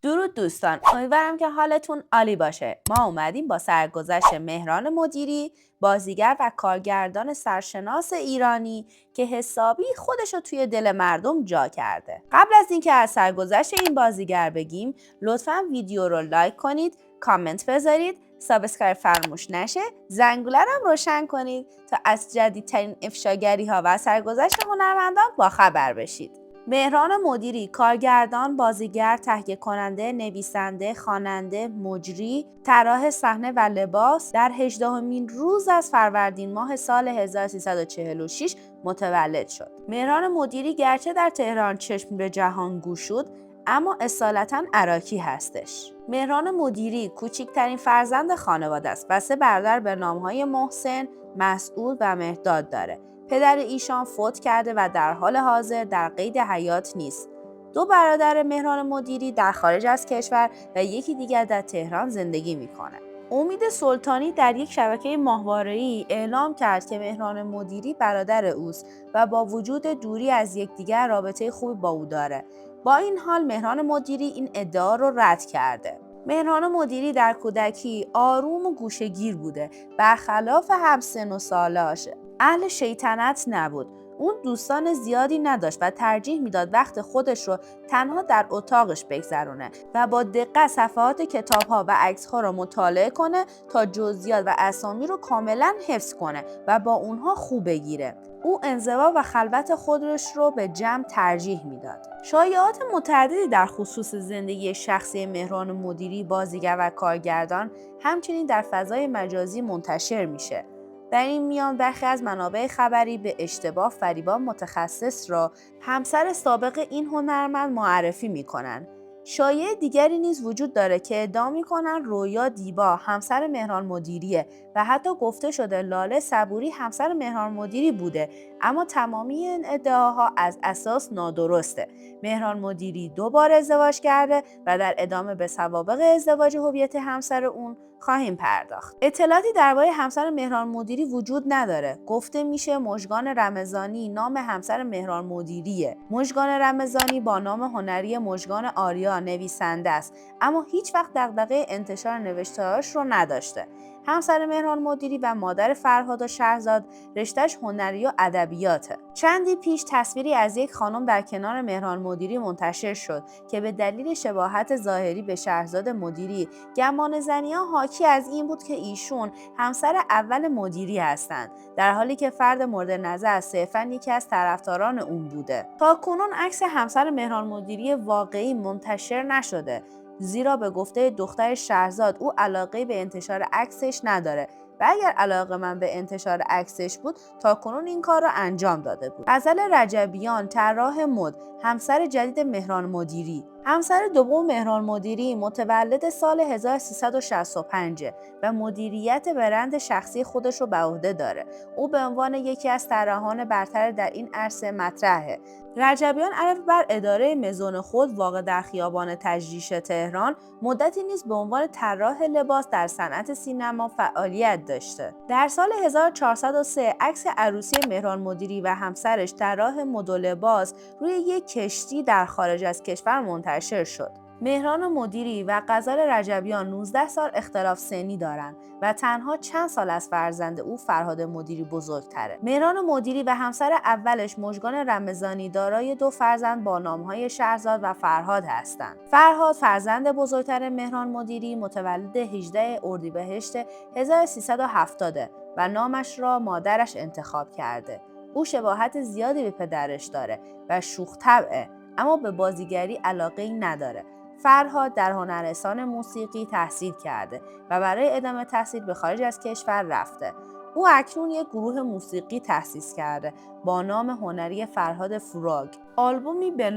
درود دوستان، امیدوارم که حالتون عالی باشه. ما اومدیم با سرگذشت مهران مدیری، بازیگر و کارگردان سرشناس ایرانی که حسابی خودشو توی دل مردم جا کرده. قبل از اینکه از سرگذشت این بازیگر بگیم، لطفاً ویدیو رو لایک کنید، کامنت بذارید، سابسکرایب فراموش نشه، زنگوله رو هم روشن کنید تا از جدیدترین افشاگری ها و سرگذشت هنرمندان باخبر بشید. مهران مدیری کارگردان، بازیگر، تهیه کننده، نویسنده، خواننده، مجری، طراح صحنه و لباس در 18مین روز از فروردین ماه سال 1346 متولد شد. مهران مدیری گرچه در تهران چشم به جهان گشود، اما اصالتاً عراقی هستش. مهران مدیری کوچکترین فرزند خانواده است و 3 برادر به نامهای محسن، مسعود و مهرداد داره. پدر ایشان فوت کرده و در حال حاضر در قید حیات نیست. 2 برادر مهران مدیری در خارج از کشور و یکی دیگر در تهران زندگی میکنه. امید سلطانی در یک شبکه ماهواره‌ای اعلام کرد که مهران مدیری برادر اوست و با وجود دوری از یکدیگر رابطه خوبی با او داره. با این حال مهران مدیری این ادعا رو رد کرده. مهران مدیری در کودکی آروم و گوشه‌گیر بوده، برخلاف همسن و سالاش. اهل شیطنت نبود. اون دوستان زیادی نداشت و ترجیح میداد وقت خودش رو تنها در اتاقش بگذرونه و با دقت صفحات کتاب‌ها و عکس‌ها رو مطالعه کنه تا جزئیات و اسامی رو کاملا حفظ کنه و با اونها خوب بگیره. او انزوا و خلوت خودش رو به جمع ترجیح میداد. شایعات متعددی در خصوص زندگی شخصی مهران مدیری، بازیگر و کارگردان، همچنین در فضای مجازی منتشر میشه. در این میان برخی از منابع خبری به اشتباه فریبان متخصص را همسر سابق این هنرمند معرفی می‌کنند. شایعه دیگری نیز وجود داره که ادعا می‌کنند رویا دیبا همسر مهران مدیریه و حتی گفته شده لاله صبوری همسر مهران مدیری بوده، اما تمامی این ادعاها از اساس نادرسته. مهران مدیری 2 بار ازدواج کرده و در ادامه به سوابق ازدواج هویت همسر اون خواهیم پرداخت. اطلاعاتی درباره همسر مهران مدیری وجود نداره. گفته میشه مژگان رمضانی نام همسر مهران مدیریه. مژگان رمضانی با نام هنری مژگان آریا نویسنده است، اما هیچ وقت دغدغه انتشار نوشته‌هاش رو نداشته. همسر مهران مدیری و مادر فرهاد و شهرزاد رشته‌اش هنری و ادبیاته. چندی پیش تصویری از یک خانم در کنار مهران مدیری منتشر شد که به دلیل شباهت ظاهری به شهرزاد مدیری گمانه‌زنی‌ها حاکی از این بود که ایشون همسر اول مدیری هستند، در حالی که فرد مورد نظر صرفاً یکی از طرفداران اون بوده. تاکنون عکس همسر مهران مدیری واقعی منتشر نشده، زیرا به گفته دختر شهرزاد او علاقه به انتشار عکسش نداره و اگر علاقه‌مند به انتشار عکسش بود تاکنون این کار را انجام داده بود. غزل رجبیان، طراح مد، همسر جدید مهران مدیری. همسر دوم مهران مدیری متولد سال 1365 و مدیریت برند شخصی خودش رو به عهده داره. او به عنوان یکی از طراحان برتر در این عرصه مطرحه. رجبیان علاوه بر اداره مزون خود واقع در خیابان تجریش تهران، مدتی نیز به عنوان طراح لباس در صنعت سینما فعالیت داشته. در سال 1403 عکس عروسی مهران مدیری و همسرش طراح مد و لباس روی یک کشتی در خارج از کشور منتشر شد. مهران مدیری و غزل رجبیان 19 سال اختلاف سنی دارند و تنها چند سال از فرزند او فرهاد مدیری بزرگتره. مهران مدیری و همسر اولش مژگان رمضانی دارای 2 فرزند با نامهای شهرزاد و فرهاد هستند. فرهاد فرزند بزرگتر مهران مدیری متولد 18 اردیبهشت 1370 و نامش را مادرش انتخاب کرده. او شباهت زیادی به پدرش داره و شوخ طبعه، اما به بازیگری علاقه‌ای نداره. فرهاد در هنرستان موسیقی تحصیل کرده و برای ادامه تحصیل به خارج از کشور رفته. او اکنون یک گروه موسیقی تأسیس کرده با نام هنری فرهاد فراگ. آلبومی به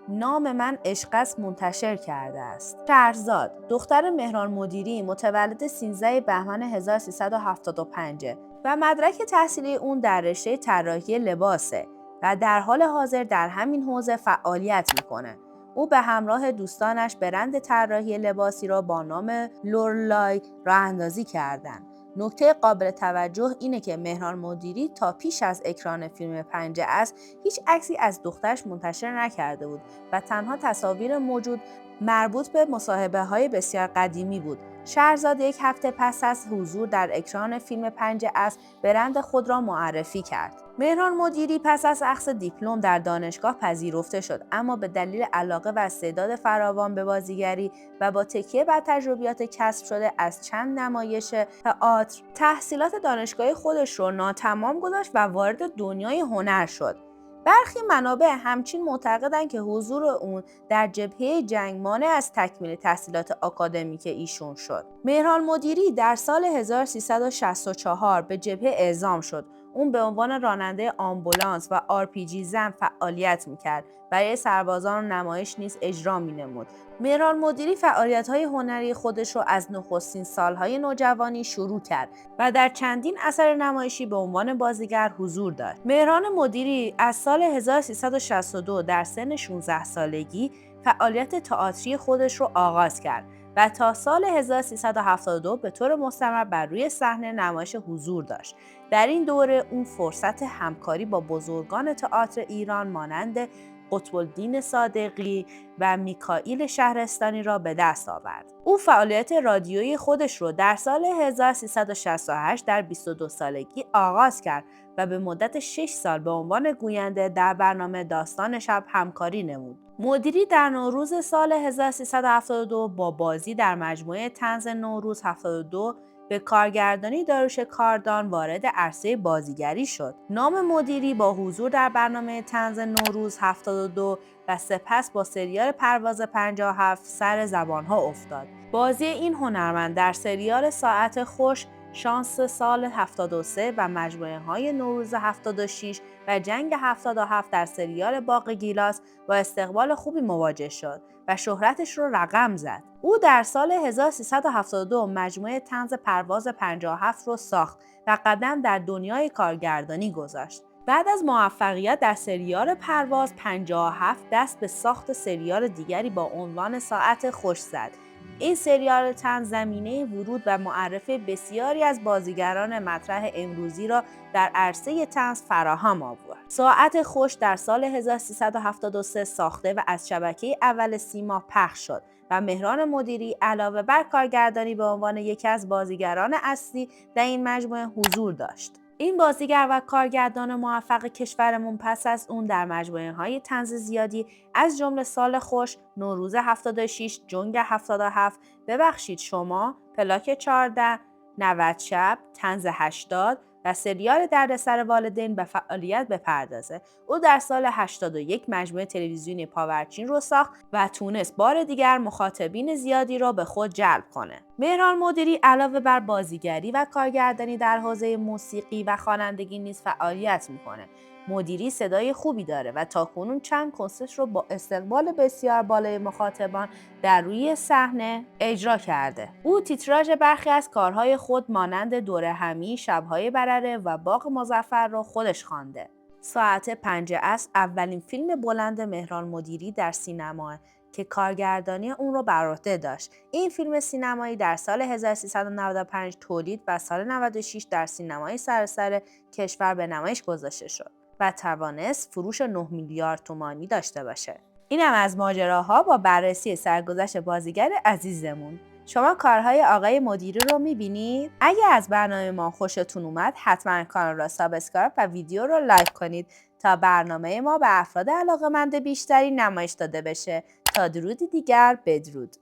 نام من عشق است منتشر کرده است. شهرزاد، دختر مهران مدیری، متولد 13 بهمن 1375 و مدرک تحصیلی اون در رشته طراحی لباسه و در حال حاضر در همین حوزه فعالیت میکنه. او به همراه دوستانش برند طراحی لباسی را با نام لورلای راه اندازی کردند. نکته قابل توجه اینه که مهران مدیری تا پیش از اکران فیلم پنجه است هیچ عکسی از دخترش منتشر نکرده بود و تنها تصاویر موجود مربوط به مصاحبه‌های بسیار قدیمی بود. شهرزاد یک هفته پس از حضور در اکران فیلم پنج اسب برند خود را معرفی کرد. مهران مدیری پس از اخذ دیپلم در دانشگاه پذیرفته شد، اما به دلیل علاقه و استعداد فراوان به بازیگری و با تکیه بر تجربیات کسب شده از چند نمایش تئاتر، تحصیلات دانشگاهی خودش را ناتمام گذاشت و وارد دنیای هنر شد. برخی منابع همچنین معتقدند که حضور اون در جبهه جنگ مانع از تکمیل تحصیلات آکادمیک ایشون شد. مهران مدیری در سال 1364 به جبهه اعزام شد. اون به عنوان راننده آمبولانس و آرپیجی زن فعالیت میکرد. برای سربازان نمایش نیز اجرا مینمود. مهران مدیری فعالیت‌های هنری خودش را از نخستین سالهای نوجوانی شروع کرد و در چندین اثر نمایشی به عنوان بازیگر حضور داشت. مهران مدیری از سال 1362 در سن 16 سالگی فعالیت تئاتری خودش را آغاز کرد و تا سال 1372 به طور مستمر بر روی صحنه نمایش حضور داشت. در این دوره اون فرصت همکاری با بزرگان تئاتر ایران مانند قطب‌الدین صادقی و میکائیل شهرستانی را به دست آورد. او فعالیت رادیویی خودش را در سال 1368 در 22 سالگی آغاز کرد و به مدت 6 سال به عنوان گوینده در برنامه داستان شب همکاری نمود. مدیری در نوروز سال 1372 با بازی در مجموعه طنز نوروز 72 به کارگردانی داریوش کاردان وارد عرصه بازیگری شد. نام مدیری با حضور در برنامه طنز نوروز 72 و سپس با سریال پرواز 57 سر زبانها افتاد. بازی این هنرمند در سریال ساعت خوش، شانس سال 73 و مجموعه های نوروز 76 و جنگ 77 در سریال باغ گیلاس با استقبال خوبی مواجه شد و شهرتش رو رقم زد. او در سال 1372 مجموعه طنز پرواز 57 رو ساخت و قدم در دنیای کارگردانی گذاشت. بعد از موفقیت در سریال پرواز 57 دست به ساخت سریال دیگری با عنوان ساعت خوش زد. این سریال طنز زمینه ورود و معرفی بسیاری از بازیگران مطرح امروزی را در عرصه طنز فراهم آورد. ساعت خوش در سال 1373 ساخته و از شبکه اول سیما پخش شد و مهران مدیری علاوه بر کارگردانی به عنوان یکی از بازیگران اصلی در این مجموعه حضور داشت. این بازیگر و کارگردان موفق کشورمون پس از اون در مجموعه‌های طنز زیادی از جمله سال خوش، نوروز 76، جنگ 77، ببخشید شما، پلاک 14، 90 شب، طنز 80 و سریال دردسر والدین به فعالیت بپردازه. او در سال 81 مجموعه تلویزیونی پاورچین رو ساخت و تونست بار دیگر مخاطبین زیادی را به خود جلب کنه. مهران مدیری علاوه بر بازیگری و کارگردانی در حوزه موسیقی و خوانندگی نیز فعالیت میکنه. مدیری صدای خوبی داره و تاکنون چند کنسرت رو با استقبال بسیار بالای مخاطبان در روی صحنه اجرا کرده. او تیتراژ برخی از کارهای خود مانند دوره همی، شب‌های برره و باغ مظفر را خودش خوانده. ساعت 5 عصر اولین فیلم بلند مهران مدیری در سینما که کارگردانی اون رو بر عهده داشت. این فیلم سینمایی در سال 1395 تولید و سال 96 در سینمای سراسر کشور به نمایش گذاشته شد و توانست فروش 9 میلیارد تومانی داشته باشه. اینم از ماجراها با بررسی سرگذشت بازیگر عزیزمون. شما کارهای آقای مدیری رو میبینید؟ اگه از برنامه ما خوشتون اومد حتما کانال را سابسکرایب و ویدیو رو لایک کنید تا برنامه ما به افراد علاقه‌مند بیشتری نمایش داده بشه. تا درودی دیگر، بدرود.